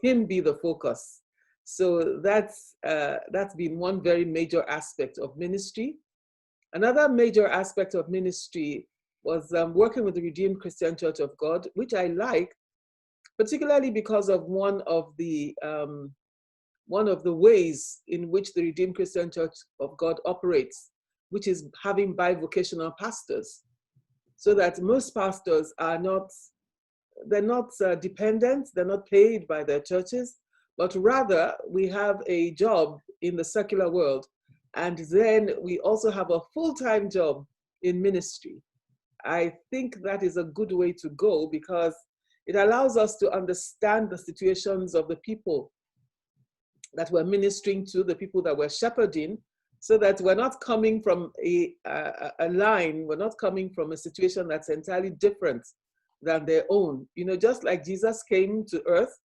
him be the focus. So that's been one very major aspect of ministry. Another major aspect of ministry was working with the Redeemed Christian Church of God, which I like, particularly because of one of the ways in which the Redeemed Christian Church of God operates, which is having bivocational pastors, so that most pastors are not dependent, they're not paid by their churches, but rather we have a job in the secular world, and then we also have a full-time job in ministry. I think that is a good way to go because it allows us to understand the situations of the people that we're ministering to, the people that we're shepherding, so that we're not coming from a line, we're not coming from a situation that's entirely different than their own. You know, just like Jesus came to earth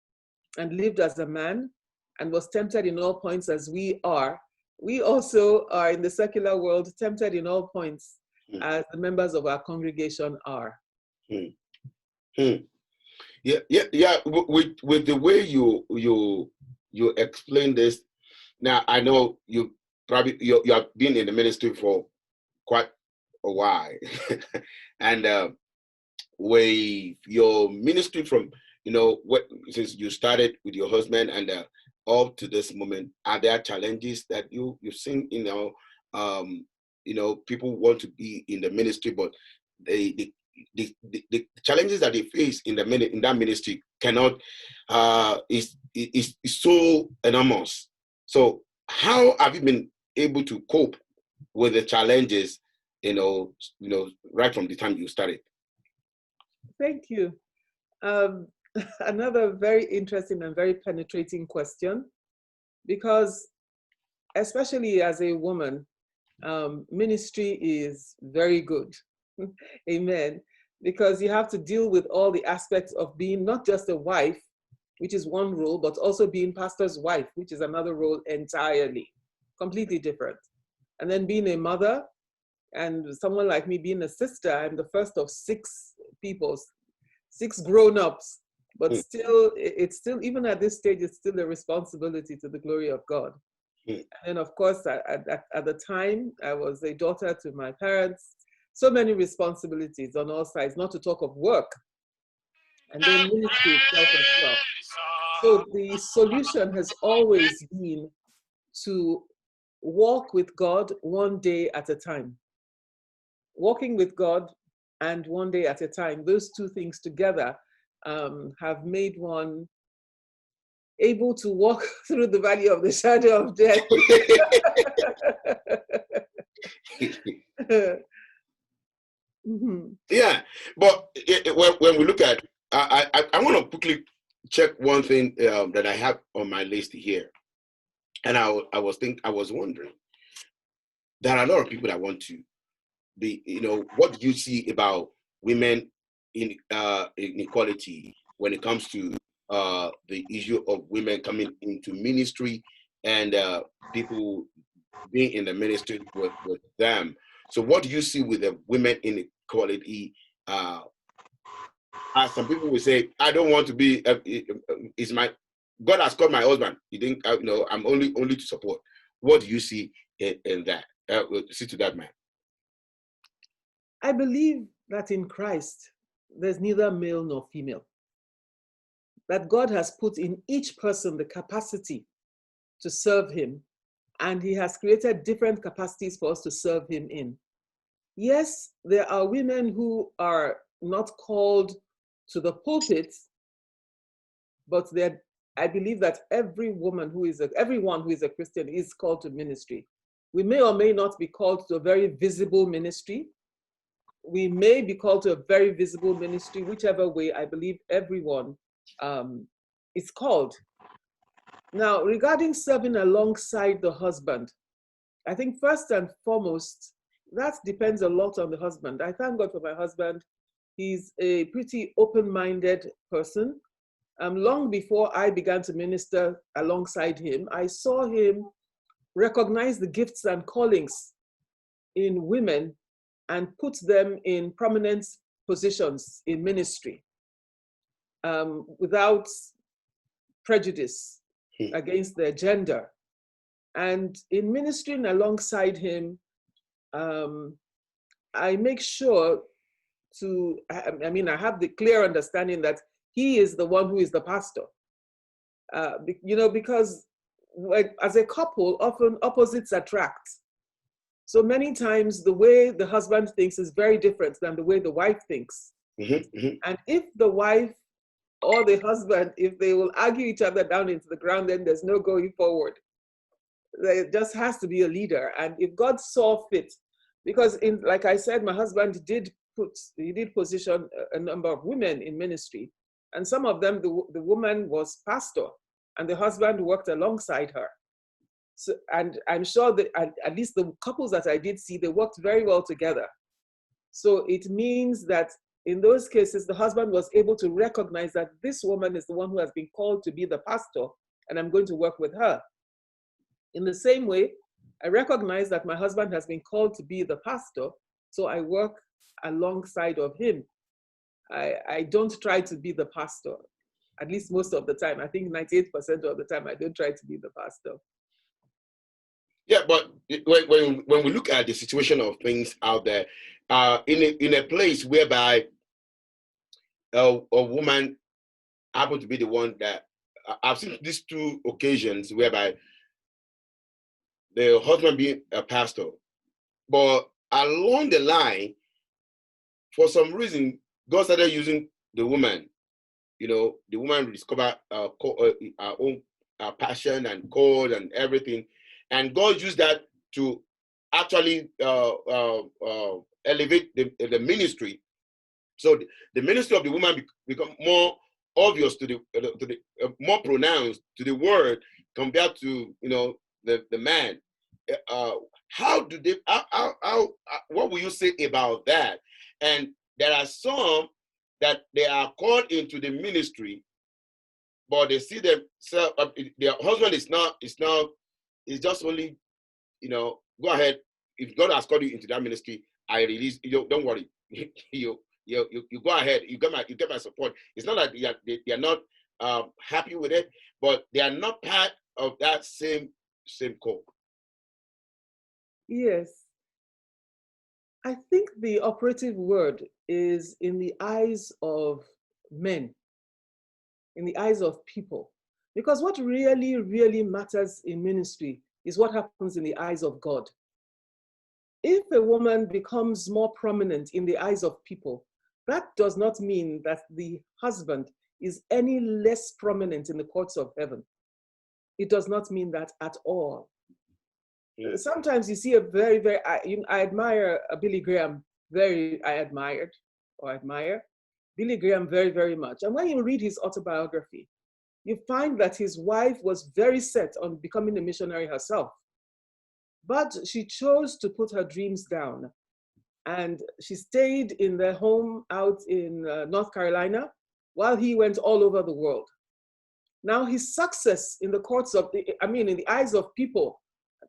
and lived as a man and was tempted in all points as we are, we also are in the secular world tempted in all points as the members of our congregation are. Yeah. With the way you explain this, now I know you have been in the ministry for quite a while, and with your ministry from since you started with your husband and up to this moment, are there challenges that you've seen? People want to be in the ministry, but the challenges that they face in that ministry cannot is so enormous. So how have you been able to cope with the challenges, right from the time you started? Thank you. Another very interesting and very penetrating question, because especially as a woman, ministry is very good. Amen. Because you have to deal with all the aspects of being not just a wife, which is one role, but also being pastor's wife, which is another role entirely, completely different. And then being a mother, and someone like me being a sister, I'm the first of 6 people, 6 grown-ups, but still, it's still, even at this stage, it's still a responsibility to the glory of God. And of course, at the time, I was a daughter to my parents, so many responsibilities on all sides, not to talk of work, and then ministry itself as well. So the solution has always been to walk with God one day at a time. Walking with God and one day at a time, those two things together have made one able to walk through the valley of the shadow of death. Yeah, but when we look at, I want to quickly check one thing that I have on my list here, and I was wondering, there are a lot of people that want to be, what do you see about women in inequality when it comes to the issue of women coming into ministry and people being in the ministry with them? So what do you see with the women inequality? Some people will say, I don't want to be, God has called my husband. You think, I'm only to support. What do you see in that? See to that, man. I believe that in Christ, there's neither male nor female. That God has put in each person the capacity to serve him, and he has created different capacities for us to serve him in. Yes, there are women who are not called to the pulpit, but I believe that everyone who is a Christian is called to ministry. We may or may not be called to a very visible ministry. We may be called to a very visible ministry, whichever way. I believe everyone is called. Now, regarding serving alongside the husband, I think first and foremost, that depends a lot on the husband. I thank God for my husband. He's a pretty open-minded person. Long before I began to minister alongside him, I saw him recognize the gifts and callings in women and put them in prominent positions in ministry without prejudice against their gender. And in ministering alongside him, I make sure I mean, I have the clear understanding that he is the one who is the pastor. You know, because as a couple, often opposites attract. So many times the way the husband thinks is very different than the way the wife thinks. And if the wife or the husband, if they will argue each other down into the ground, then there's no going forward. There just has to be a leader. And if God saw fit, because like I said, my husband did position a number of women in ministry. And some of them, the woman was pastor and the husband worked alongside her. So, and I'm sure that at least the couples that I did see, they worked very well together. So it means that in those cases, the husband was able to recognize that this woman is the one who has been called to be the pastor, and I'm going to work with her. In the same way, I recognize that my husband has been called to be the pastor, so I work alongside of him. I don't try to be the pastor, at least most of the time. I think 98% of the time, I don't try to be the pastor. Yeah, but when we look at the situation of things out there, in a place whereby a woman happened to be the one that I've seen these two occasions whereby the husband being a pastor, but along the line, for some reason, God started using the woman. You know, the woman discovered our own passion and code and everything, and God used that to actually elevate the ministry. So the ministry of the woman become more obvious to the more pronounced to the word compared to, you know, the man. How do they? What will you say about that? And there are some that they are called into the ministry, but they see themselves. Their husband is just only, you know, go ahead. If God has called you into that ministry, I release you. Don't worry. you go ahead. You get my support. It's not that they are not happy with it, but they are not part of that same code. Yes. I think the operative word is in the eyes of men, in the eyes of people. Because what really, really matters in ministry is what happens in the eyes of God. If a woman becomes more prominent in the eyes of people, that does not mean that the husband is any less prominent in the courts of heaven. It does not mean that at all. Yeah. Sometimes you see a very, very, I admire Billy Graham, I admire Billy Graham very, very much. And when you read his autobiography, you find that his wife was very set on becoming a missionary herself. But she chose to put her dreams down. And she stayed in their home out in North Carolina while he went all over the world. Now his success in the courts of, in the eyes of people,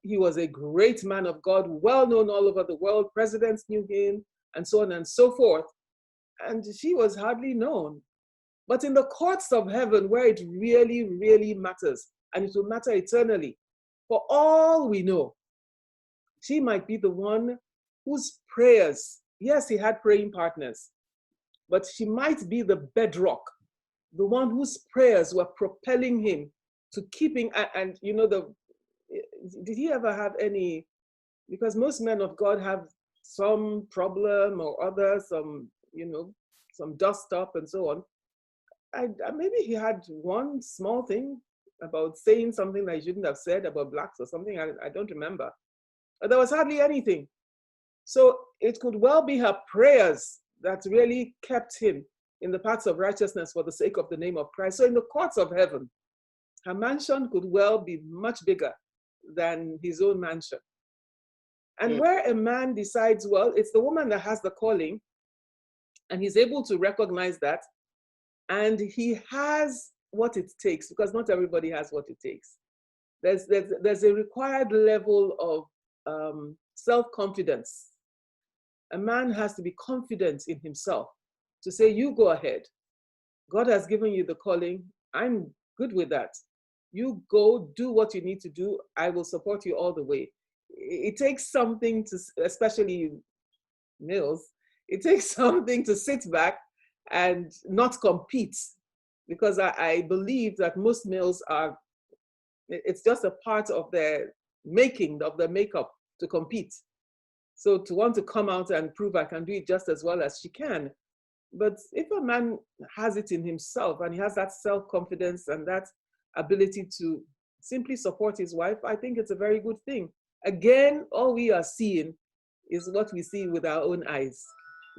he was a great man of God, well known all over the world. Presidents knew him and so on and so forth. And she was hardly known. But in the courts of heaven, where it really, really matters, and it will matter eternally, for all we know, she might be the one whose prayers, yes, he had praying partners, but she might be the bedrock, the one whose prayers were propelling him to keeping, and you know, did he ever have any, because most men of God have some problem or other, some dust up and so on. Maybe he had one small thing about saying something that he shouldn't have said about blacks or something, I don't remember. But there was hardly anything. So it could well be her prayers that really kept him in the paths of righteousness for the sake of the name of Christ. So in the courts of heaven, her mansion could well be much bigger than his own mansion. And where a man decides, well, it's the woman that has the calling, and he's able to recognize that, and he has what it takes, because not everybody has what it takes. There's a required level of self-confidence. A man has to be confident in himself to say, you go ahead. God has given you the calling. I'm good with that. You go do what you need to do. I will support you all the way. It takes something to, especially males, it takes something to sit back and not compete, because I believe that most males are, it's just a part of their making, of their makeup, to compete. So to want to come out and prove I can do it just as well as she can. But if a man has it in himself and he has that self-confidence and that ability to simply support his wife, I think it's a very good thing. Again, all we are seeing is what we see with our own eyes.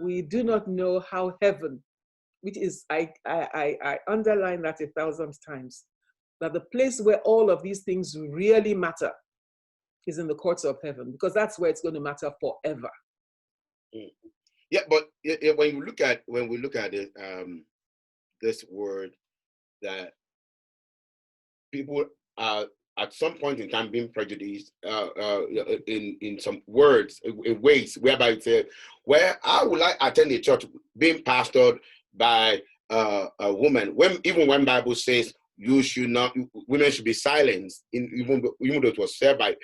We do not know how heaven, which is, I underline that 1,000 times, that the place where all of these things really matter is in the courts of heaven, because that's where it's going to matter forever. Yeah, but when we look at it, this word that people are at some point in time being prejudiced in some words, in ways whereby it says, where how will I attend a church being pastored by a woman, when even when Bible says you should not, women should be silenced, even though it was said by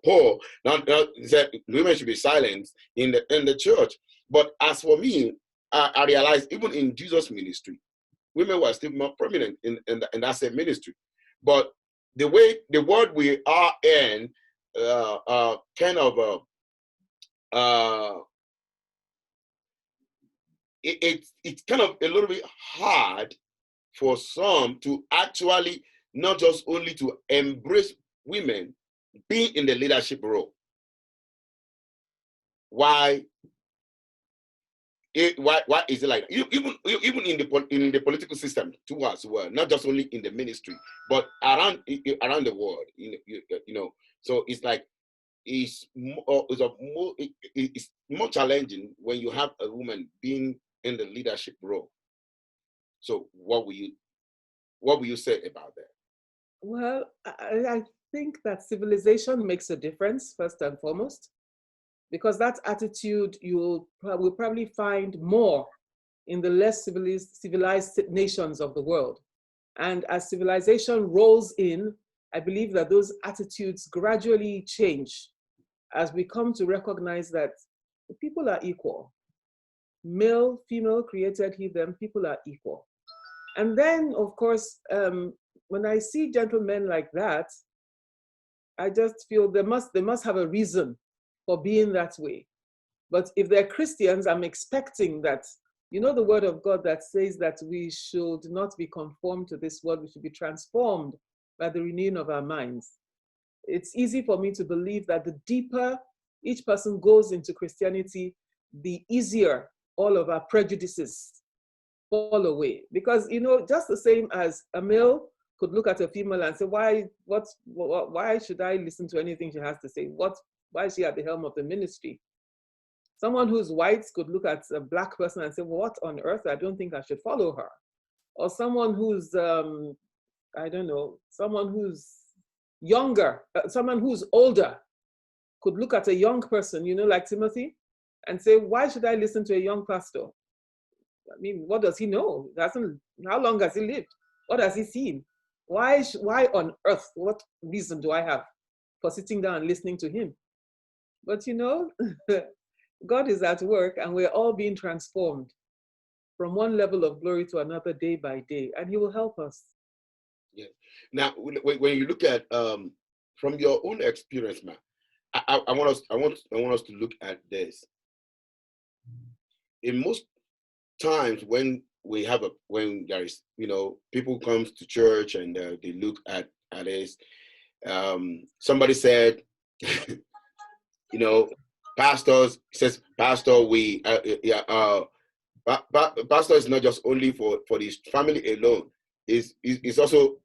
Paul, not said women should be silenced in the church. But as for me, I realized even in Jesus' ministry, women were still more prominent in that same ministry. But the way the world we are in, kind of it's kind of a little bit hard for some to actually not just only to embrace women being in the leadership role. Why is it like that? Even in the political system too as well, not just only in the ministry, but around the world, so it's like it's more challenging when you have a woman being in the leadership role. So what will you say about that? Well, I think that civilization makes a difference, first and foremost, because that attitude you will probably find more in the less civilized nations of the world. And as civilization rolls in, I believe that those attitudes gradually change as we come to recognize that people are equal. Male, female, created he, them, people are equal. And then, of course, when I see gentlemen like that, I just feel they must have a reason for being that way. But if they're Christians, I'm expecting that, the word of God that says that we should not be conformed to this world, we should be transformed by the renewing of our minds. It's easy for me to believe that the deeper each person goes into Christianity, the easier all of our prejudices fall away. Because, just the same as a male could look at a female and say, why should I listen to anything she has to say? Why is she at the helm of the ministry? Someone who's white could look at a black person and say, well, what on earth? I don't think I should follow her. Or someone who's, I don't know, someone who's younger, someone who's older could look at a young person, like Timothy, and say, why should I listen to a young pastor? I mean, what does he know? How long has he lived? What has he seen? Why on earth, what reason do I have for sitting down and listening to him? But God is at work and we're all being transformed from one level of glory to another day by day, and he will help us. Yeah. Now, when you look at from your own experience, man, I want us to look at this. In most times when there is people comes to church and they look at this, somebody said, pastors says, pastor, we pastor is not just only for this family alone. It's also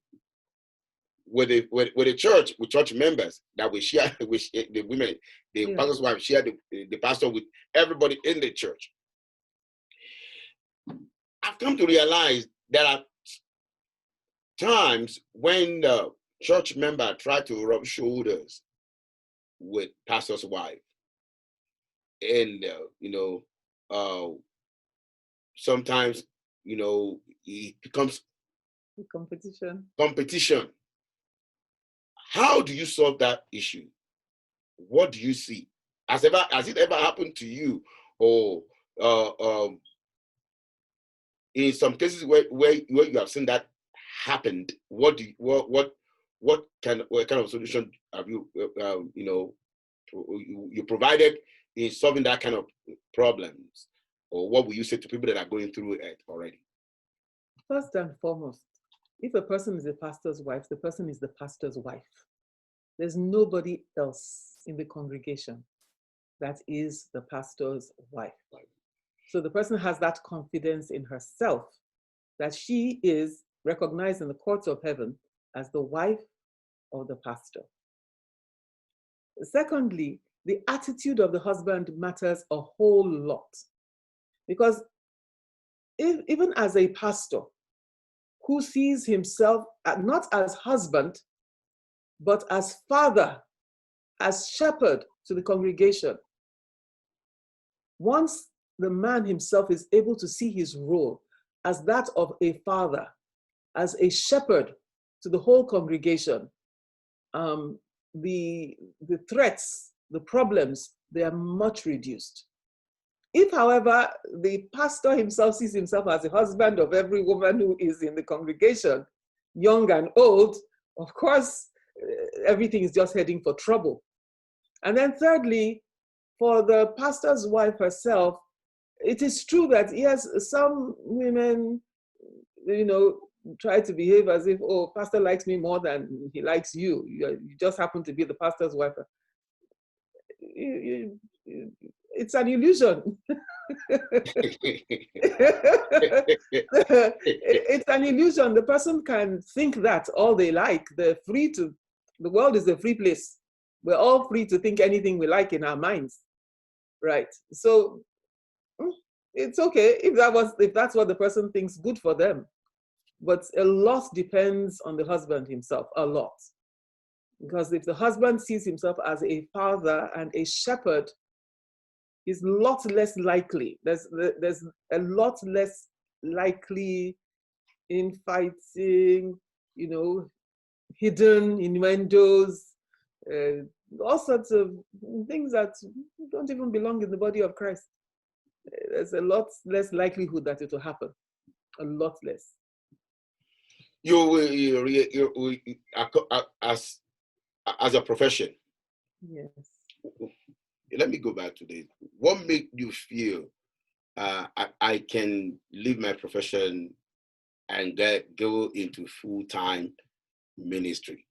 with the church, with church members, that we share with the women, the pastor's wife share the pastor with everybody in the church. I've come to realize there are times when the church member try to rub shoulders with pastor's wife, and sometimes it becomes Competition. Competition. How do you solve that issue? What do you see? Has it ever happened to you? Or in some cases where you have seen that happened, what kind of solution have you you provided in solving that kind of problems? Or what will you say to people that are going through it already? First and foremost, if a person is a pastor's wife, the person is the pastor's wife. There's nobody else in the congregation that is the pastor's wife. So the person has that confidence in herself that she is recognized in the courts of heaven as the wife of the pastor. Secondly, the attitude of the husband matters a whole lot. Because even as a pastor who sees himself not as husband, but as father, as shepherd to the congregation, once the man himself is able to see his role as that of a father, as a shepherd to the whole congregation, the threats, the problems, they are much reduced. If, however, the pastor himself sees himself as a husband of every woman who is in the congregation, young and old, of course, everything is just heading for trouble. And then thirdly, for the pastor's wife herself, it is true that, yes, some women, try to behave as if, oh, pastor likes me more than he likes you. You just happen to be the pastor's wife. It's an illusion. It's an illusion. The person can think that all they like. The world is a free place. We're all free to think anything we like in our minds, right? So it's okay if that's what the person thinks good for them. But a lot depends on the husband himself, a lot. Because if the husband sees himself as a father and a shepherd, he's a lot less likely. There's a lot less likely infighting, hidden innuendos, all sorts of things that don't even belong in the body of Christ. There's a lot less likelihood that it will happen. A lot less. As a profession. Yes. Let me go back to this. What made you feel I can leave my profession and go into full-time ministry?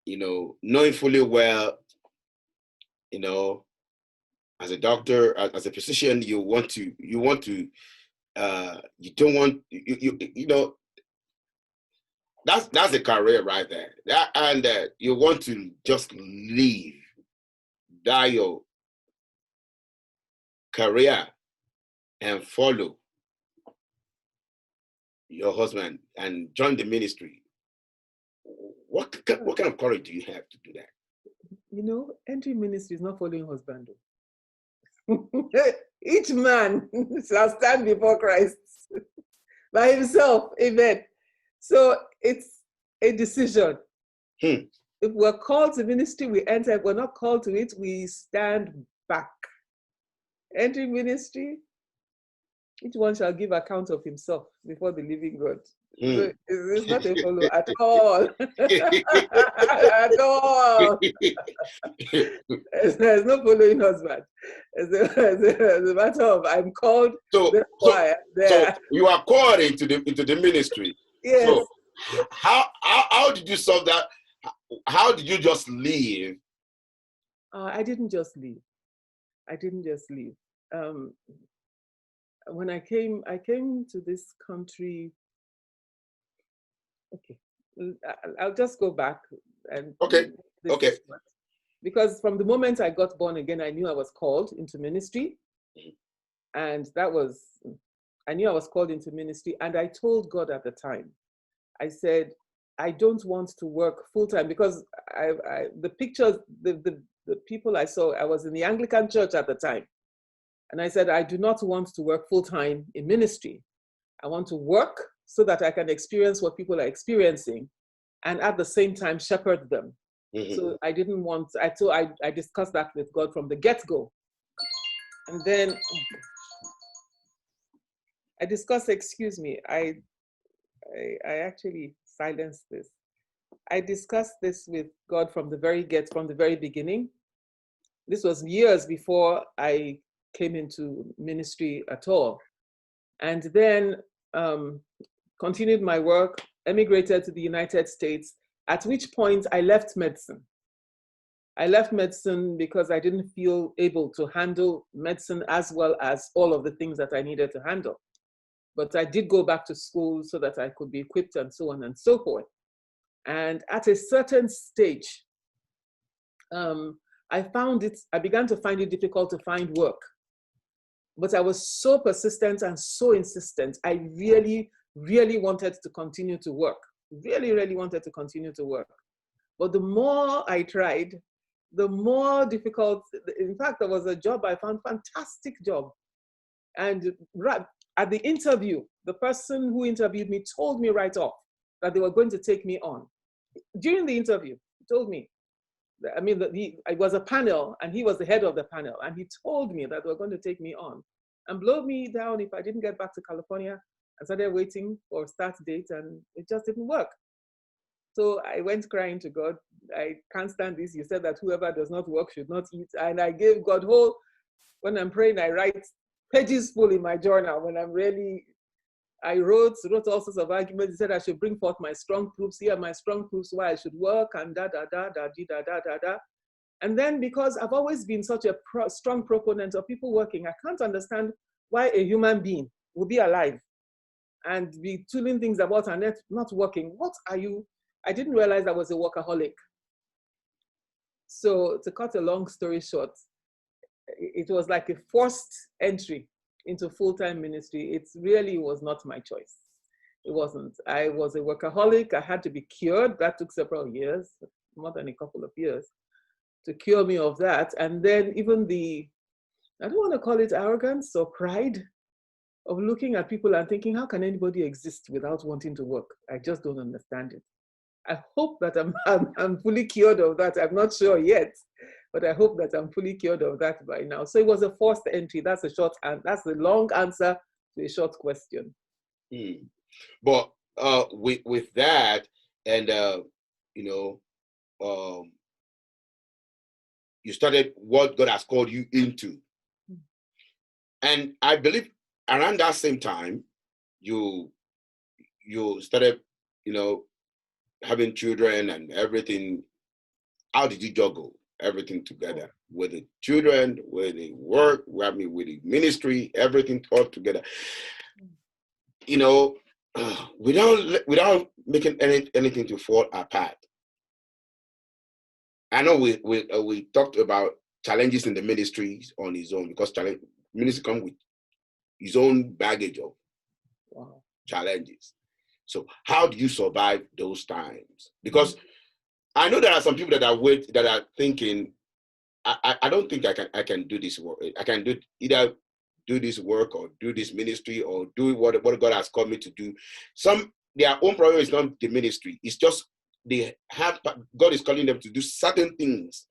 Knowing fully well, as a doctor, as a physician, you don't want, that's a career right there. And you want to just leave your career and follow your husband and join the ministry. What kind of courage do you have to do that? Entry ministry is not following husband. Each man shall stand before Christ by himself. Amen. So it's a decision. If we're called to ministry, we enter. If we're not called to it, we stand back. Entry ministry, each one shall give account of himself before the living God. So it's not a follow at all. At all. There's no following husband. As a matter of, I'm called. So you are called into the ministry. Yes. So how did you solve that? How did you just leave? I didn't just leave. When I came to this country. Okay, I'll just go back and okay. Because from the moment I got born again, I knew I was called into ministry, and I knew I was called into ministry, and I told God at the time, I said, I don't want to work full time because the pictures, the people I saw, I was in the Anglican church at the time, and I said, I do not want to work full time in ministry. I want to work so that I can experience what people are experiencing and at the same time shepherd them. Mm-hmm. So I didn't want, I discussed that with God from the get-go. And then I discussed, excuse me, I actually silenced this. I discussed this with God from the very beginning. This was years before I came into ministry at all. And then continued my work, emigrated to the United States, at which point I left medicine. I left medicine because I didn't feel able to handle medicine as well as all of the things that I needed to handle. But I did go back to school so that I could be equipped and so on and so forth. And at a certain stage, I began to find it difficult to find work. But I was so persistent and so insistent. I really, really wanted to continue to work. Really, really wanted to continue to work. But the more I tried, the more difficult. In fact, there was a job I found, fantastic job. And at the interview, the person who interviewed me told me right off that they were going to take me on. During the interview, he told me, I mean, it was a panel and he was the head of the panel. And he told me that they were going to take me on and blow me down if I didn't get back to California. I started waiting for a start date and it just didn't work. So I went crying to God. I can't stand this. You said that whoever does not work should not eat. And I gave God when I'm praying, I write pages full in my journal. When I'm really, I wrote all sorts of arguments. He said I should bring forth my strong proofs. Here are my strong proofs why I should work and da. And then because I've always been such a strong proponent of people working, I can't understand why a human being would be alive and be tooling things about and not working. What are you? I didn't realize I was a workaholic. So to cut a long story short, it was like a forced entry into full-time ministry. It really was not my choice. It wasn't. I was a workaholic. I had to be cured. That took several years, more than a couple of years, to cure me of that. And then even I don't want to call it arrogance or pride of looking at people and thinking, how can anybody exist without wanting to work? I just don't understand it. I hope that I'm fully cured of that. I'm not sure yet, but I hope that I'm fully cured of that by now. So it was a forced entry. That's that's the long answer to a short question. But with that, and you started what God has called you into, and I believe around that same time, you started, having children and everything. How did you juggle everything together with the children, with the work, with the ministry, everything all together? Without making anything to fall apart. I know we talked about challenges in the ministries on his own, because ministry comes with his own baggage of challenges. So how do you survive those times? Because I know there are some people that are thinking, I don't think I can do this work. I can either do this work or do this ministry or do what God has called me to do. Their own problem is not the ministry. It's just God is calling them to do certain things.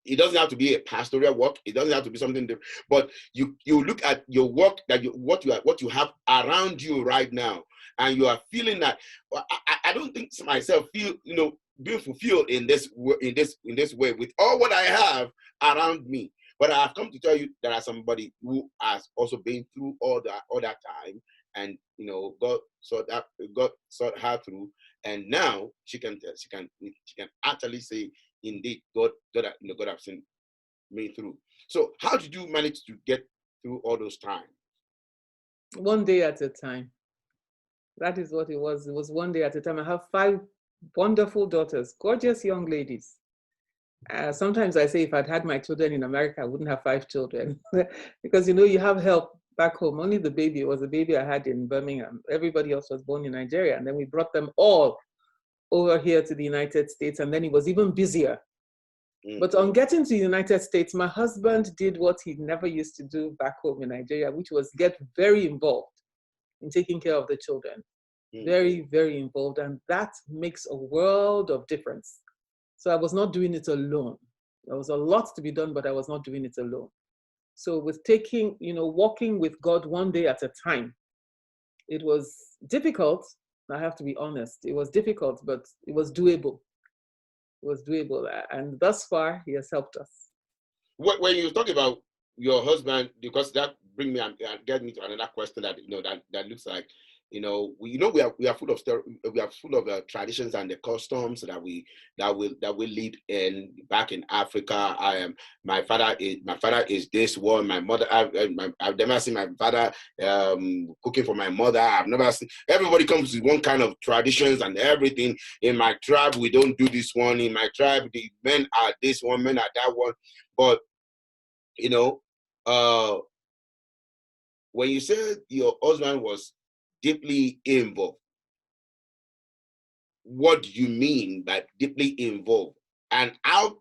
It doesn't have to be a pastoral work. It doesn't have to be something different. But you look at your work, what you have around you right now, and you are feeling that. I don't think myself feel being fulfilled in this way with all what I have around me. But I have come to tell you there are somebody who has also been through all that time, and God sought her through, and now she can actually say, indeed, God have seen me through. So how did you manage to get through all those times? One day at a time. That is what it was. It was one day at a time. I have 5 wonderful daughters, gorgeous young ladies. Sometimes I say if I'd had my children in America, I wouldn't have 5 children because you have help back home. Only the baby was a baby I had in Birmingham. Everybody else was born in Nigeria, and then we brought them all over here to the United States, and then it was even busier. But on getting to the United States, my husband did what he never used to do back home in Nigeria, which was get very involved in taking care of the children. Mm. Very, very involved. And that makes a world of difference. So I was not doing it alone. There was a lot to be done, but I was not doing it alone. So with taking, walking with God one day at a time, it was difficult. I have to be honest. It was difficult, but it was doable. It was doable. And thus far, he has helped us. When you talk about your husband, because that bring me and get me to another question that that looks like, we are full of traditions and the customs that we lead in back in Africa. My father is this one. My mother, I've never seen my father cooking for my mother. I've never seen. Everybody comes with one kind of traditions and everything. In my tribe, we don't do this one. In my tribe, the men are this one, men are that one. But when you said your husband was deeply involved, what do you mean by deeply involved? And how?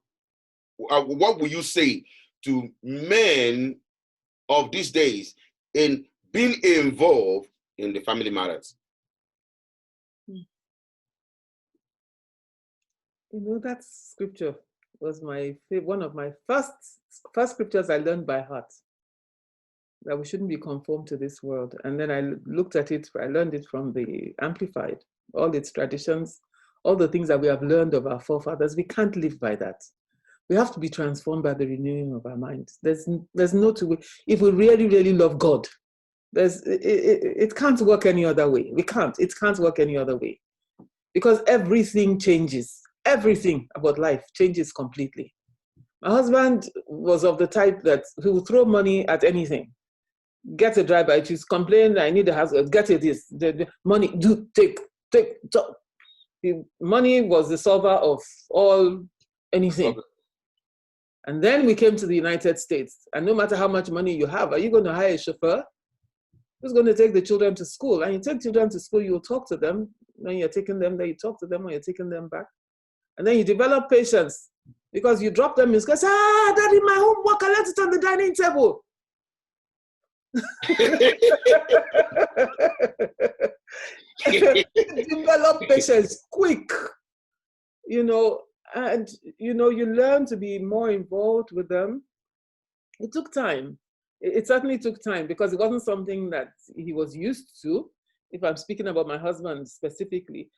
What will you say to men of these days in being involved in the family matters? That scripture was one of my first scriptures I learned by heart, that we shouldn't be conformed to this world. And then I looked at it, I learned it from the Amplified, all its traditions, all the things that we have learned of our forefathers. We can't live by that. We have to be transformed by the renewing of our minds. There's no two way. If we really, really love God, it can't work any other way. It can't work any other way. Because everything changes. Everything about life changes completely. My husband was of the type that he would throw money at anything. Get a driver. If he's complaining, I need a house, get it this. The money, take. Money was the solver of anything. And then we came to the United States. And no matter how much money you have, are you going to hire a chauffeur who's going to take the children to school? And you take children to school, you'll talk to them. When you're taking them there, you talk to them when you're taking them back. And then you develop patience because you drop them in school. Say, Daddy, my homework, I left it on the dining table. Develop patience quick, and you learn to be more involved with them. It took time. It certainly took time because it wasn't something that he was used to, if I'm speaking about my husband specifically.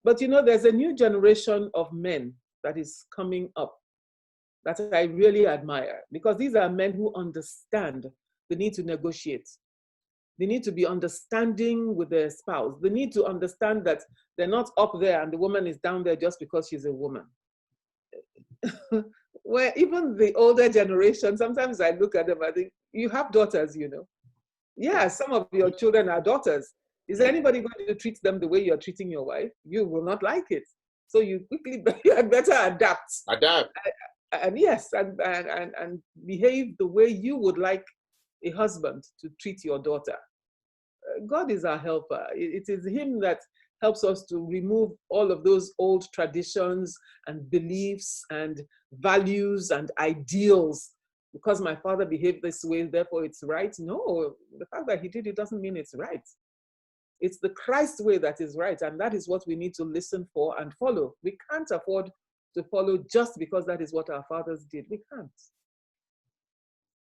But there's a new generation of men that is coming up that I really admire, because these are men who understand the need to negotiate. They need to be understanding with their spouse. They need to understand that they're not up there and the woman is down there just because she's a woman. Where even the older generation, sometimes I look at them, I think, you have daughters, Yeah, some of your children are daughters. Is anybody going to treat them the way you're treating your wife? You will not like it. So you had better adapt. And yes, and behave the way you would like a husband to treat your daughter. God is our helper. It is him that helps us to remove all of those old traditions and beliefs and values and ideals. Because my father behaved this way, therefore it's right. No, the fact that he did it doesn't mean it's right. It's the Christ way that is right, and that is what we need to listen for and follow. We can't afford to follow just because that is what our fathers did. We can't.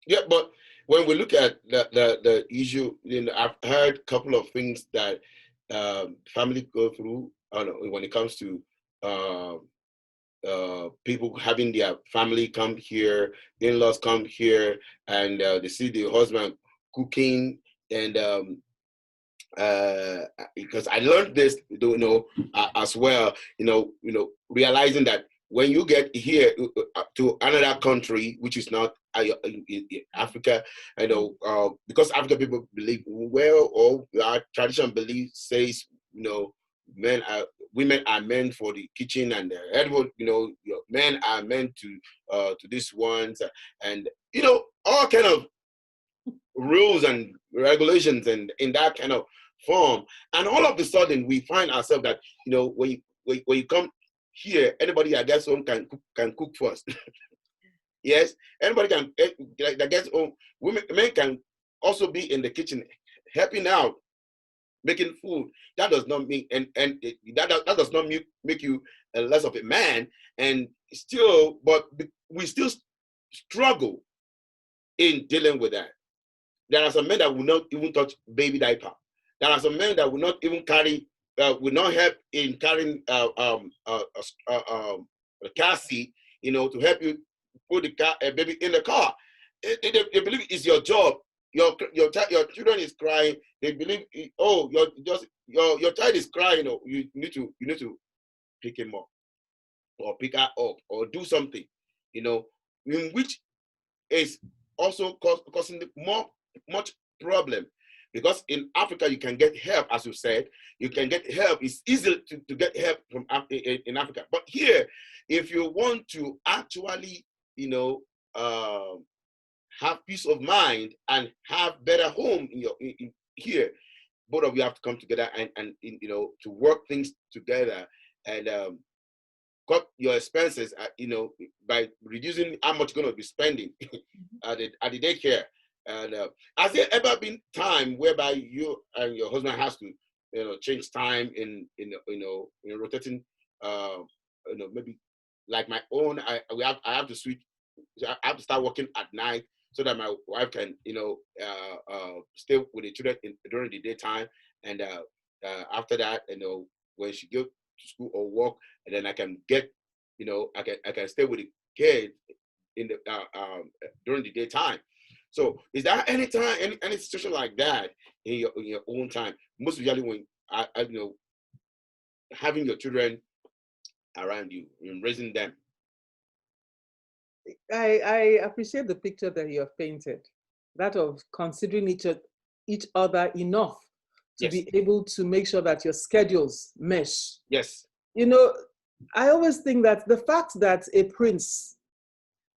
Yeah, but when we look at the issue, I've heard a couple of things that families go through when it comes to people having their family come here, in-laws come here, and they see the husband cooking, and because I learned this, as well, realizing that when you get here to another country, which is not Africa, because African people believe, or our tradition belief says, women are meant for the kitchen, and men are meant to these ones, and all kind of rules and regulations, and in that kind of form. And all of a sudden we find ourselves that when you come here, anybody that gets home can cook first. Yes, anybody can that gets home. Men can also be in the kitchen helping out. making food. That does not mean, that does not make you less of a man. And still, but we still struggle in dealing with that. There are some men that will not even touch baby diaper. There are some men that will not even carry, will not help in carrying a car seat, to help you put the car, a baby in the car. They believe it's your job. Your children is crying. They believe, oh, your child is crying. You need to pick him up or pick her up or do something, in which is also causing much problem. Because in Africa, you can get help, as you said. You can get help. It's easy to get help from in Africa. But here, if you want to actually, have peace of mind and have better home in here, both of you have to come together and to work things together and cut your expenses, by reducing how much you're going to be spending at the daycare. And has there ever been time whereby you and your husband has to, change time in rotating, maybe like my own, I have to switch. I have to start working at night so that my wife can, stay with the children during the daytime, and after that, when she goes to school or work, and then I can get, I can stay with the kids in the during the daytime. So, is there any time, any situation like that in your own time? Most usually when having your children around you and raising them. I appreciate the picture that you have painted, that of considering each other enough to Yes. be able to make sure that your schedules mesh. Yes. I always think that the fact that a prince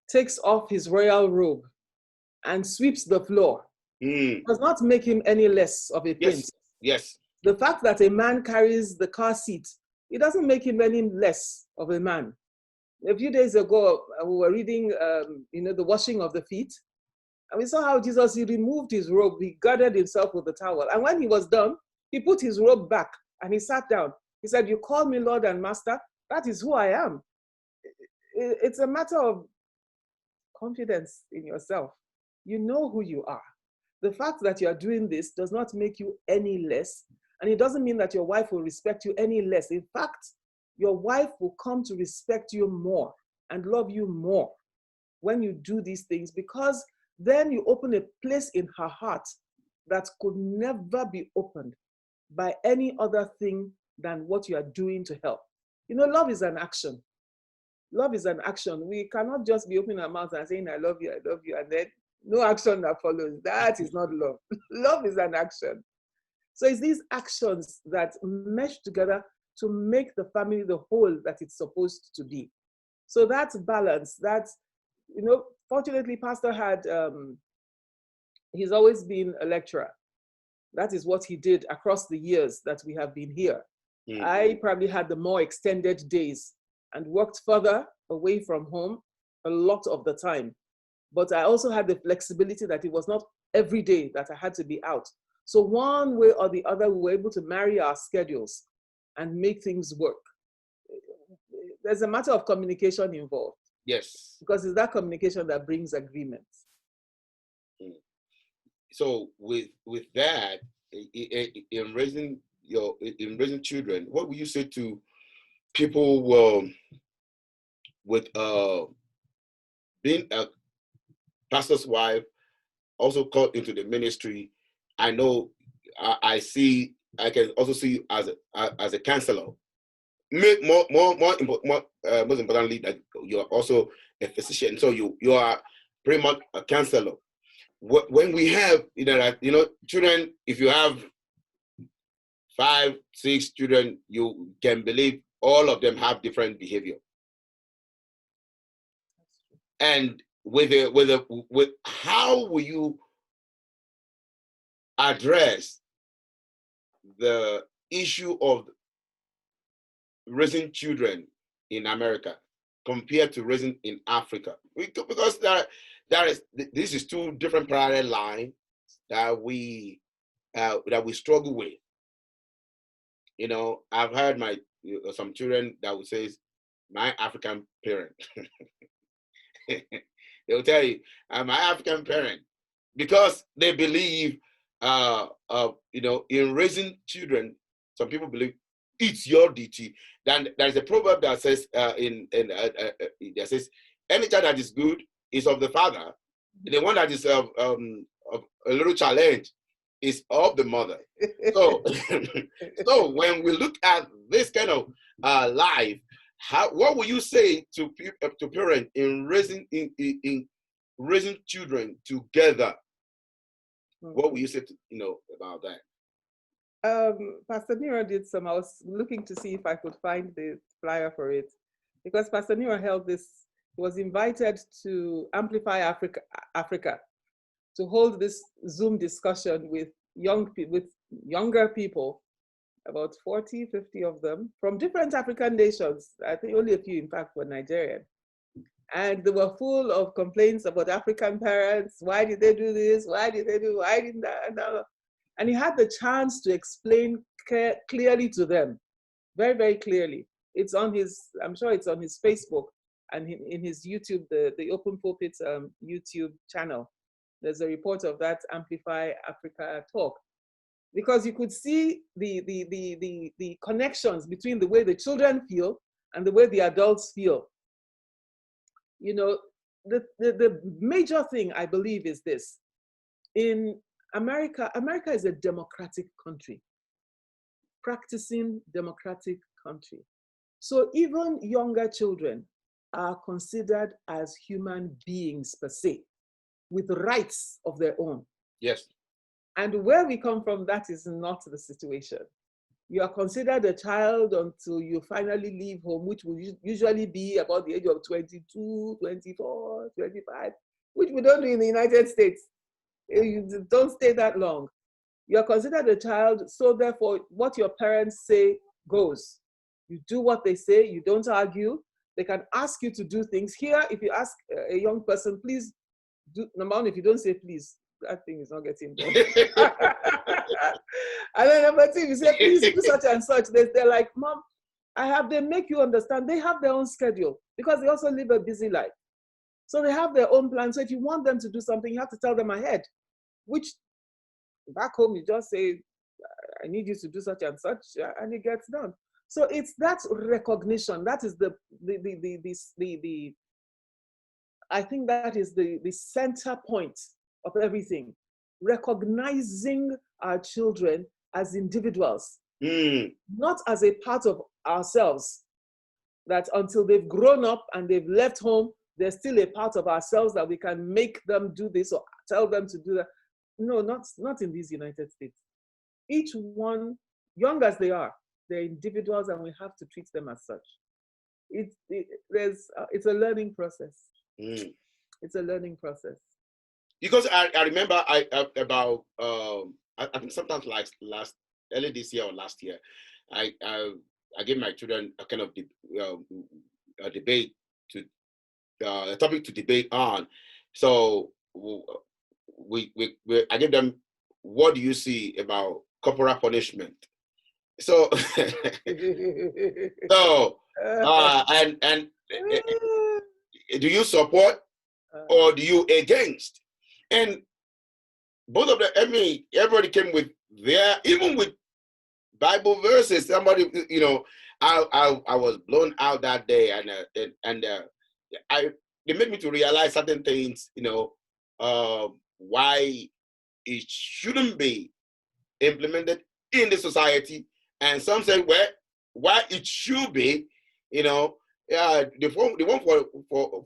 takes off his royal robe and sweeps the floor does not make him any less of a prince. Yes. The fact that a man carries the car seat, it doesn't make him any less of a man. A few days ago, we were reading, the washing of the feet. And we saw how Jesus, he removed his robe, he gathered himself with the towel. And when he was done, he put his robe back and he sat down. He said, "You call me Lord and Master, that is who I am." It's a matter of confidence in yourself. You know who you are. The fact that you are doing this does not make you any less. And it doesn't mean that your wife will respect you any less. In fact, your wife will come to respect you more and love you more when you do these things, because then you open a place in her heart that could never be opened by any other thing than what you are doing to help. Love is an action. Love is an action. We cannot just be opening our mouths and saying, I love you, and then no action that follows. That is not love. Love is an action. So it's these actions that mesh together to make the family the whole that it's supposed to be. So that's balance. That's, fortunately, Pastor had, he's always been a lecturer. That is what he did across the years that we have been here. Mm-hmm. I probably had the more extended days and worked further away from home a lot of the time. But I also had the flexibility that it was not every day that I had to be out. So one way or the other, we were able to marry our schedules and make things work. There's a matter of communication involved. Yes. Because it's that communication that brings agreements. So with that, in raising children, what would you say to people with being a pastor's wife, also called into the ministry? I know I can also see you as a counselor. Most importantly, that you're also a physician, so you are pretty much a counselor. When we have children, if you have 5, 6 children, you can believe all of them have different behavior. And with how will you address the issue of raising children in America compared to raising in Africa? Because this is 2 different parallel lines that we struggle with. You know, I've heard some children that would say, my African parent. They'll tell you, I'm my African parent, because they believe, you know, in raising children, some people believe it's your duty. Then there's a proverb that says, that says, any child that is good is of the father. The one that is of a little challenge is of the mother. So, so when we look at this kind of life, what will you say to parents in raising children together? What will you say to, about that? Pastor Nero did some. I was looking to see if I could find the flyer for it, because Pastor Nero held this. He was invited to Amplify Africa, to hold this Zoom discussion with younger people, about 40, 50 of them from different African nations. I think only a few, in fact, were Nigerian. And they were full of complaints about African parents. Why did they do this? Why didn't that? And he had the chance to explain clearly to them, very, very clearly. It's on his, I'm sure it's on his Facebook and in his YouTube, the Open Pulpit YouTube channel. There's a report of that Amplify Africa talk. Because you could see the connections between the way the children feel and the way the adults feel. You know, the major thing I believe is this. In America is a democratic country, practicing democratic country. So even younger children are considered as human beings per se, with rights of their own. Yes. And where we come from, that is not the situation. You are considered a child until you finally leave home, which will usually be about the age of 22, 24, 25, which we don't do in the United States. You don't stay that long. You are considered a child, so therefore what your parents say goes. You do what they say, you don't argue. They can ask you to do things. Here, if you ask a young person, please do, number one, if you don't say please, that thing is not getting done. And then number two, you say, please do such and such. They're like, Mom, they make you understand. They have their own schedule because they also live a busy life. So they have their own plan. So if you want them to do something, you have to tell them ahead, which back home, you just say, I need you to do such and such, and it gets done. So it's that recognition. That is I think that is the center point of everything. Recognizing our children as individuals, not as a part of ourselves, that until they've grown up and they've left home, they're still a part of ourselves, that we can make them do this or tell them to do that. No, not in these United States. Each one, young as they are, they're individuals and we have to treat them as such. It's a learning process. It's a learning process. Because I remember I think sometimes like early this year or last year, I gave my children a kind of a debate to a topic to debate on. So I gave them, what do you see about corporal punishment? So so and do you support or do you against? And both of them, I mean, everybody came with even with Bible verses. Somebody, I was blown out that day, and they made me to realize certain things, why it shouldn't be implemented in the society, and some say, well, why it should be, the one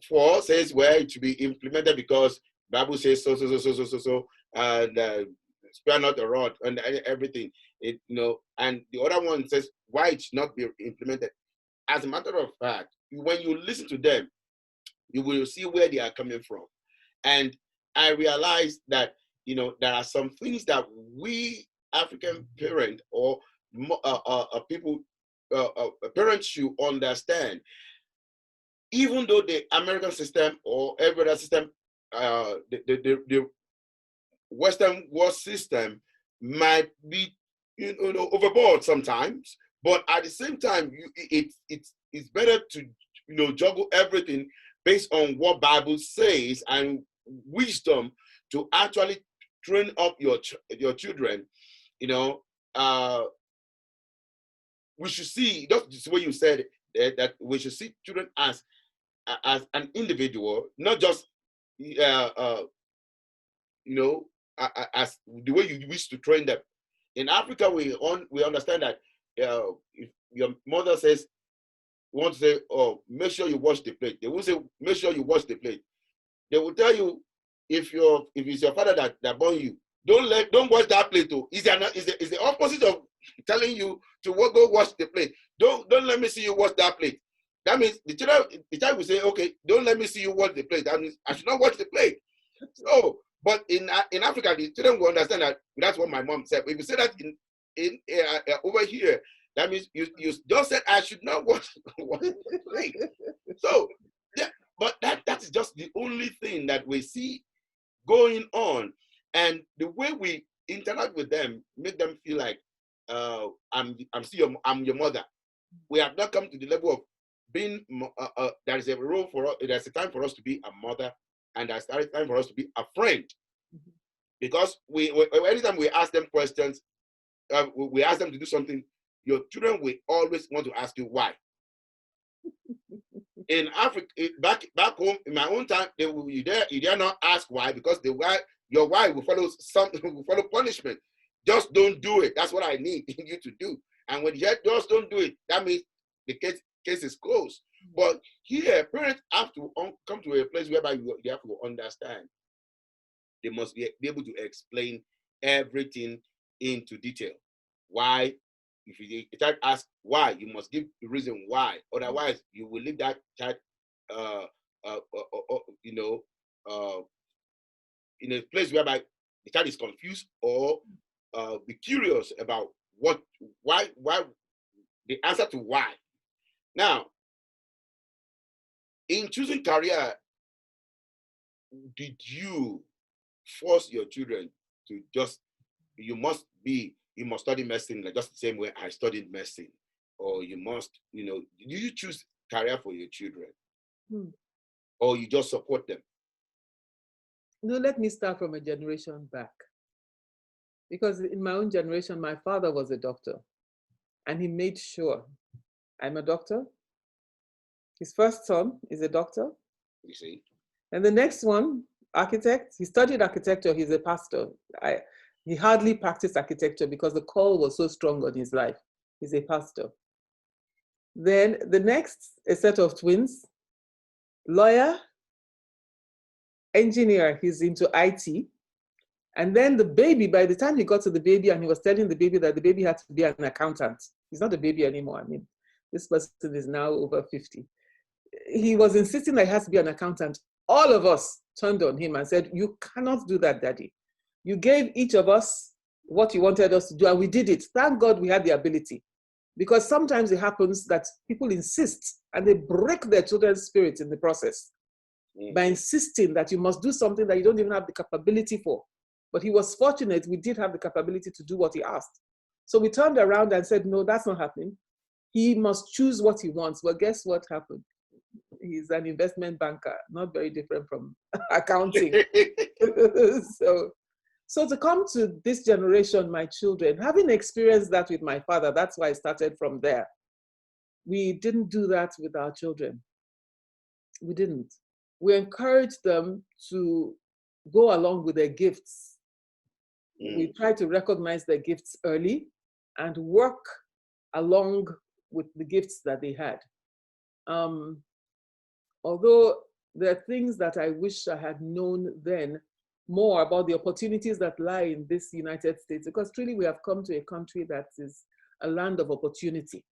for says, well, it should be implemented because Bible says so, and spare not the rod and everything, and the other one says why it should not be implemented. As a matter of fact, when you listen to them, you will see where they are coming from. And I realized that, there are some things that we African parents or people, parents should understand. Even though the American system or every other system, the Western world system might be overboard sometimes. But at the same time, it's better to juggle everything based on what Bible says and wisdom to actually train up your children. We should see, just the way you said that we should see children as an individual, not just as the way you wish to train them. In Africa, we understand that if your mother says, want to say, oh, make sure you wash the plate, they will say, make sure you wash the plate. They will tell you, if it's your father that born you, don't wash that plate. Is the opposite of telling you to go wash the plate. Don't let me see you wash that plate. That means the child will say, okay, don't let me see you wash the plate. That means I should not wash the plate. So, but in Africa, the children will understand that that's what my mom said. If you say that in over here, that means you just said I should not wash the plate. So, yeah, but that is just the only thing that we see going on, and the way we interact with them make them feel like I'm your mother. We have not come to the level of being. There is a role for us. There's a time for us to be a mother, and there's a time for us to be a friend. Because we anytime we ask them questions, we ask them to do something. Your children will always want to ask you why. In Africa, back home, in my own time, you dare not ask why, because your why will follow punishment. Just don't do it. That's what I need you to do. And when you just don't do it, that means the case is closed. But here, parents have to come to a place whereby they have to understand. They must be able to explain everything into detail. Why? If the child asks why, you must give the reason why. Otherwise, you will leave that child, in a place whereby the child is confused or be curious about why, the answer to why. Now, in choosing career, did you force your children to just, you must study medicine like just the same way I studied medicine, or you must, do you choose career for your children, or you just support them? No, let me start from a generation back. Because in my own generation, my father was a doctor, and he made sure I'm a doctor. His first son is a doctor. You see? And the next one, architect. He studied architecture. He's a pastor. He hardly practiced architecture because the call was so strong on his life. He's a pastor. Then the next, a set of twins, lawyer, engineer. He's into IT. And then the baby, by the time he got to the baby and he was telling the baby that the baby had to be an accountant. He's not a baby anymore. I mean, this person is now over 50. He was insisting that he has to be an accountant. All of us turned on him and said, you cannot do that, Daddy. You gave each of us what you wanted us to do, and we did it. Thank God we had the ability. Because sometimes it happens that people insist and they break their children's spirit in the process by insisting that you must do something that you don't even have the capability for. But he was fortunate we did have the capability to do what he asked. So we turned around and said, no, that's not happening. He must choose what he wants. Well, guess what happened? He's an investment banker, not very different from accounting. So to come to this generation, my children, having experienced that with my father, that's why I started from there. We didn't do that with our children. We didn't. We encouraged them to go along with their gifts. We try to recognize their gifts early and work along with the gifts that they had. Although there are things that I wish I had known then more about the opportunities that lie in this United States, because truly we have come to a country that is a land of opportunity,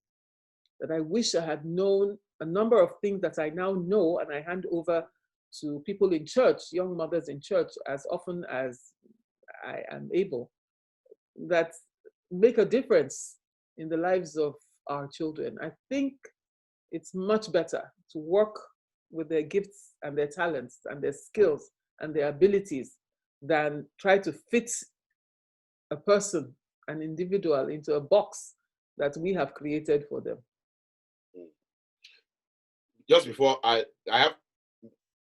that I wish I had known a number of things that I now know, and I hand over to people in church, young mothers in church, as often as I am able, that make a difference in the lives of our children. I think it's much better to work with their gifts and their talents and their skills and their abilities than try to fit a person an individual into a box that we have created for them. Just before I have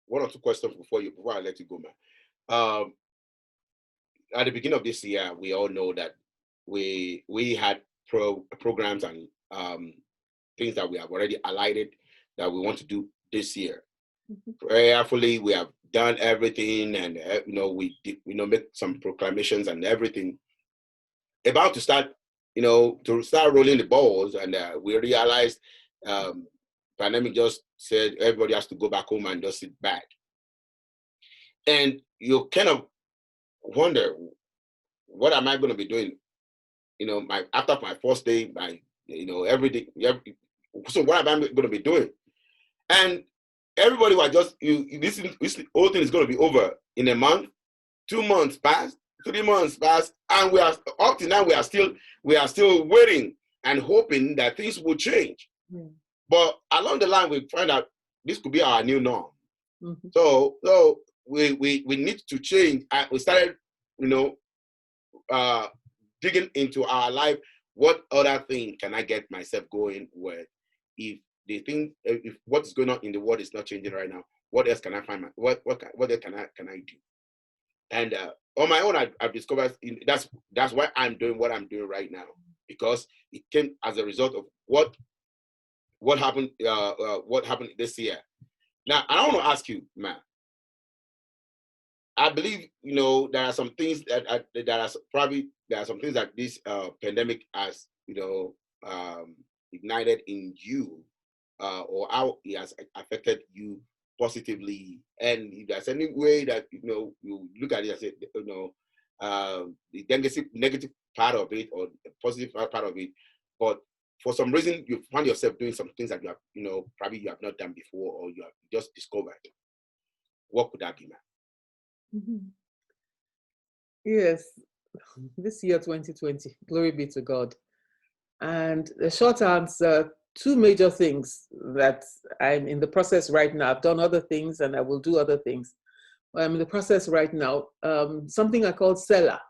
one or two questions before I let you go, man. At the beginning of this year, we all know that we had programs and things that we have already highlighted that we want to do this year. Prayerfully, we have done everything, and we make some proclamations and everything. About to start, to start rolling the balls, and we realized pandemic just said everybody has to go back home and just sit back, and you kind of wonder, what am I going to be doing? After my first day, everything. So what am I going to be doing? And everybody was just, this whole thing is going to be over in a month. 2 months passed, 3 months passed, and we are up to now. We are still waiting and hoping that things will change. Mm. But along the line, we find out this could be our new norm. Mm-hmm. So we need to change. We started, digging into our life. What other thing can I get myself going with? If what is going on in the world is not changing right now, what else can I find? What else can I do? And on my own, I've discovered that's why I'm doing what I'm doing right now, because it came as a result of what happened this year. Now, I want to ask you, man. I believe there are some things that this pandemic has ignited in you, or how it has affected you positively. And if there's any way that you look at it and say the negative part of it or the positive part of it, but for some reason you find yourself doing some things that you have probably you have not done before, or you have just discovered, what could that be, man? Mm-hmm. Yes, this year 2020, glory be to God. And the short answer, two major things that I'm in the process right now. I've done other things and I will do other things. I'm in the process right now. Something I call Selah,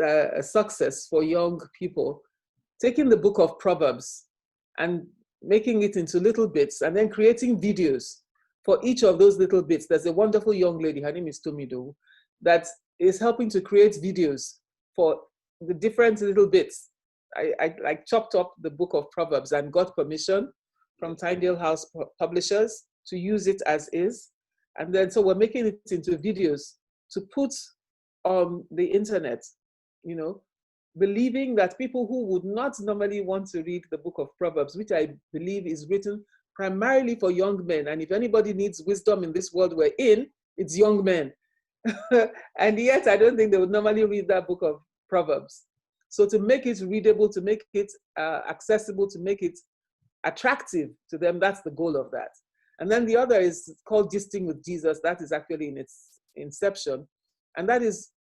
a success for young people, taking the book of Proverbs and making it into little bits and then creating videos for each of those little bits. There's a wonderful young lady, her name is Tomido, that is helping to create videos for the different little bits. I like chopped up the book of Proverbs and got permission from Tyndale House Publishers to use it as is. And then so we're making it into videos to put on the internet, believing that people who would not normally want to read the book of Proverbs, which I believe is written primarily for young men. And if anybody needs wisdom in this world we're in, it's young men. And yet I don't think they would normally read that book of Proverbs. So to make it readable, to make it accessible, to make it attractive to them, that's the goal of that. And then the other is called Gisting with Jesus. That is actually in its inception. And that is,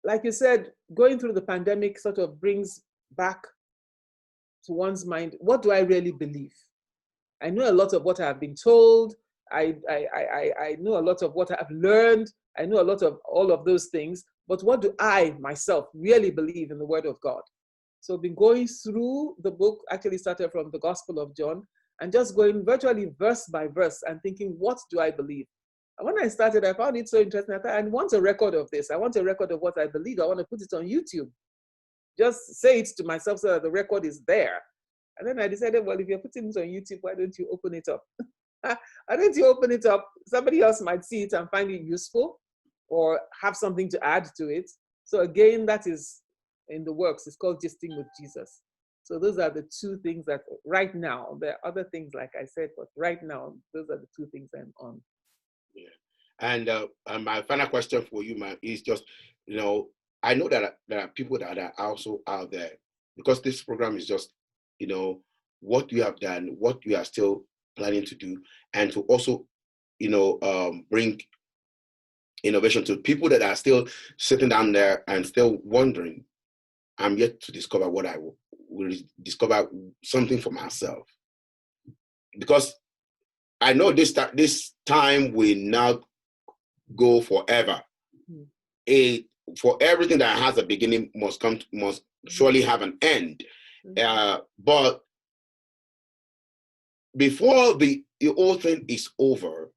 like you said, going through the pandemic sort of brings back to one's mind, what do I really believe? I know a lot of what I've been told. I know a lot of what I've learned. I know a lot of all of those things. But what do I, myself, really believe in the Word of God? So I've been going through the book, actually started from the Gospel of John, and just going virtually verse by verse and thinking, what do I believe? And when I started, I found it so interesting. I thought, I want a record of this. I want a record of what I believe. I want to put it on YouTube. Just say it to myself so that the record is there. And then I decided, well, if you're putting it on YouTube, why don't you open it up? Why don't you open it up? Somebody else might see it and find it useful or have something to add to it. So again, that is in the works. It's called Gisting with Jesus. So those are the two things that right now, there are other things, like I said, but right now, those are the two things I'm on. Yeah. And my final question for you, man, is just, I know that there are people that are also out there, because this program is just, what you have done, what you are still planning to do, and to also, bring innovation to people that are still sitting down there and still wondering. I'm yet to discover what I will discover something for myself, because I know this time will not go forever. for everything that has a beginning must surely have an end. But before the whole thing is over,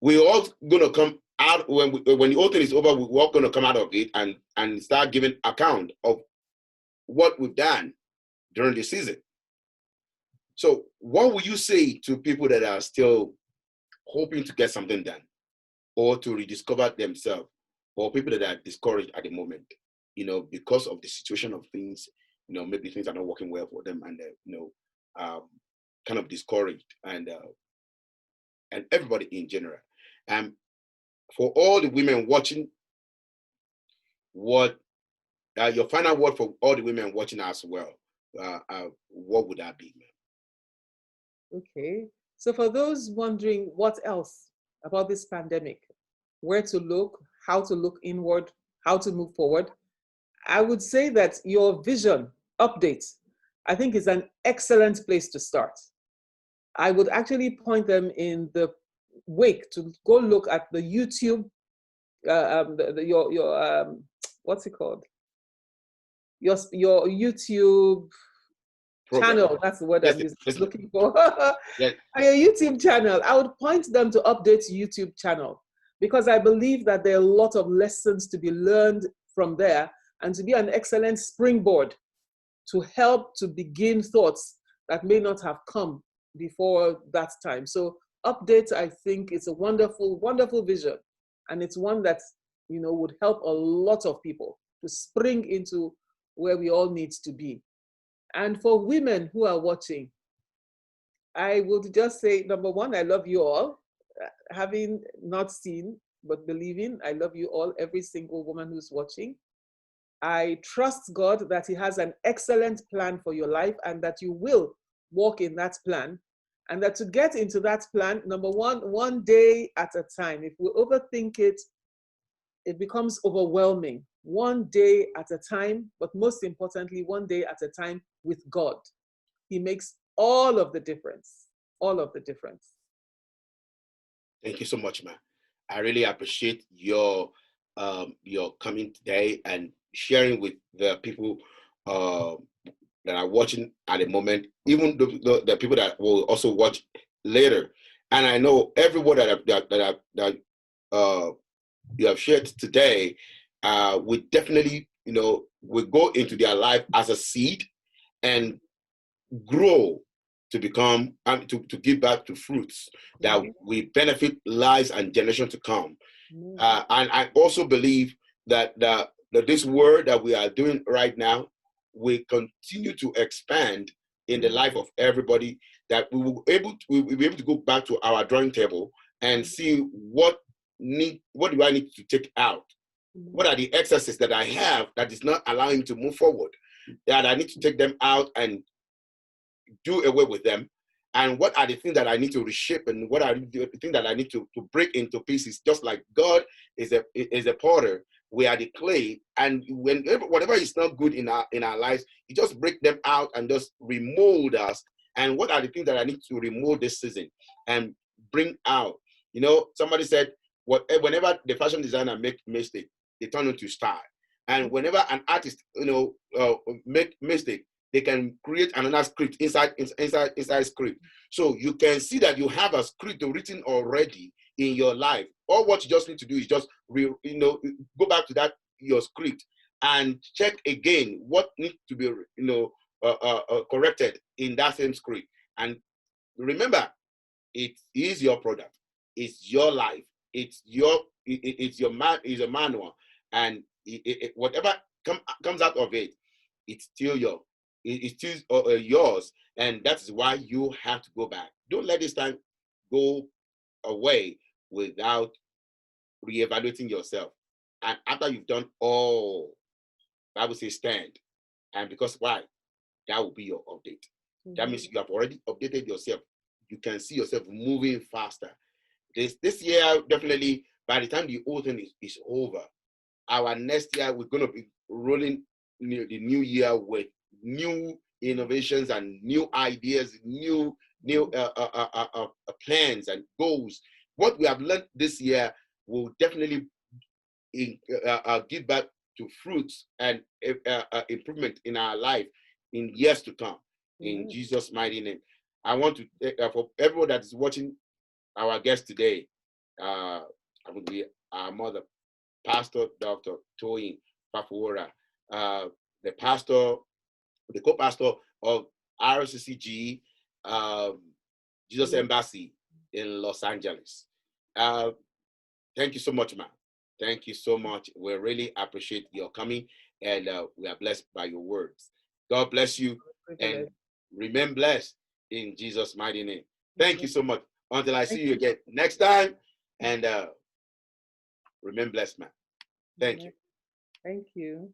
we're all going to come out, when the whole thing is over, we're all going to come out of it and start giving account of what we've done during the season. So what would you say to people that are still hoping to get something done or to rediscover themselves, or people that are discouraged at the moment, because of the situation of things, maybe things are not working well for them, and kind of discouraged, and everybody in general. For all the women watching, what your final word for all the women watching as well, what would that be, ma'am? Okay. So for those wondering what else about this pandemic, where to look, how to look inward, how to move forward, I would say that your vision update, I think, is an excellent place to start. I would actually point them in the wake to go look at the YouTube, what's it called? Your YouTube channel. That's the word I'm looking for. Yes. Your YouTube channel. I would point them to update YouTube channel, because I believe that there are a lot of lessons to be learned from there, and to be an excellent springboard to help to begin thoughts that may not have come before that time. So update, I think, is a wonderful, wonderful vision. And it's one that, would help a lot of people to spring into where we all need to be. And for women who are watching, I would just say, number one, I love you all. Having not seen, but believing, I love you all, every single woman who's watching. I trust God that He has an excellent plan for your life, and that you will walk in that plan. And that to get into that plan, number one day at a time. If we overthink it, it becomes overwhelming. One day at a time, but most importantly, one day at a time with God. He makes all of the difference, all of the difference. Thank you so much, man. I really appreciate your coming today and sharing with the people that are watching at the moment, even the people that will also watch later. And I know every word that you have shared today, we definitely, will go into their life as a seed and grow to become, to give back to fruits that we benefit lives and generations to come. And I also believe that this word that we are doing right now will continue to expand in the life of everybody, that we will be able to go back to our drawing table and see what do I need to take out? What are the excesses that I have that is not allowing me to move forward? That I need to take them out and do away with them. And what are the things that I need to reshape, and what are the things that I need to break into pieces? Just like God is a potter, we are the clay, and whatever is not good in our lives, He just break them out and just remold us. And what are the things that I need to remold this season and bring out? Somebody said, whenever the fashion designer make mistake, they turn into style. And whenever an artist, make mistake, they can create another script inside script. So you can see that you have a script written already in your life. All what you just need to do is just go back to your script and check again what needs to be corrected in that same script. And remember, it is your product, it's your life, it's your manual, and whatever comes out of it, it's still yours, and that's why you have to go back. Don't let this time go away without reevaluating yourself. And after you've done all, I would say stand. And because why? That will be your update. That means you have already updated yourself. You can see yourself moving faster. This year, definitely, by the time the whole thing is over, our next year, we're going to be rolling the new year with new innovations and new ideas, new plans and goals. What we have learned this year will definitely give back to fruits and improvement in our life in years to come. In Jesus' mighty name. I want to, for everyone that is watching our guest today, I would be our mother, Pastor Dr. Toyin Fafowora, the pastor, the co-pastor of RCCG, Jesus Embassy in Los Angeles. Thank you so much, ma'am. Thank you so much. We really appreciate your coming, and we are blessed by your words. God bless you, and remain blessed in Jesus' mighty name. Thank you so much. Until I see you again next time, and remain blessed, ma'am. Thank you. Thank you.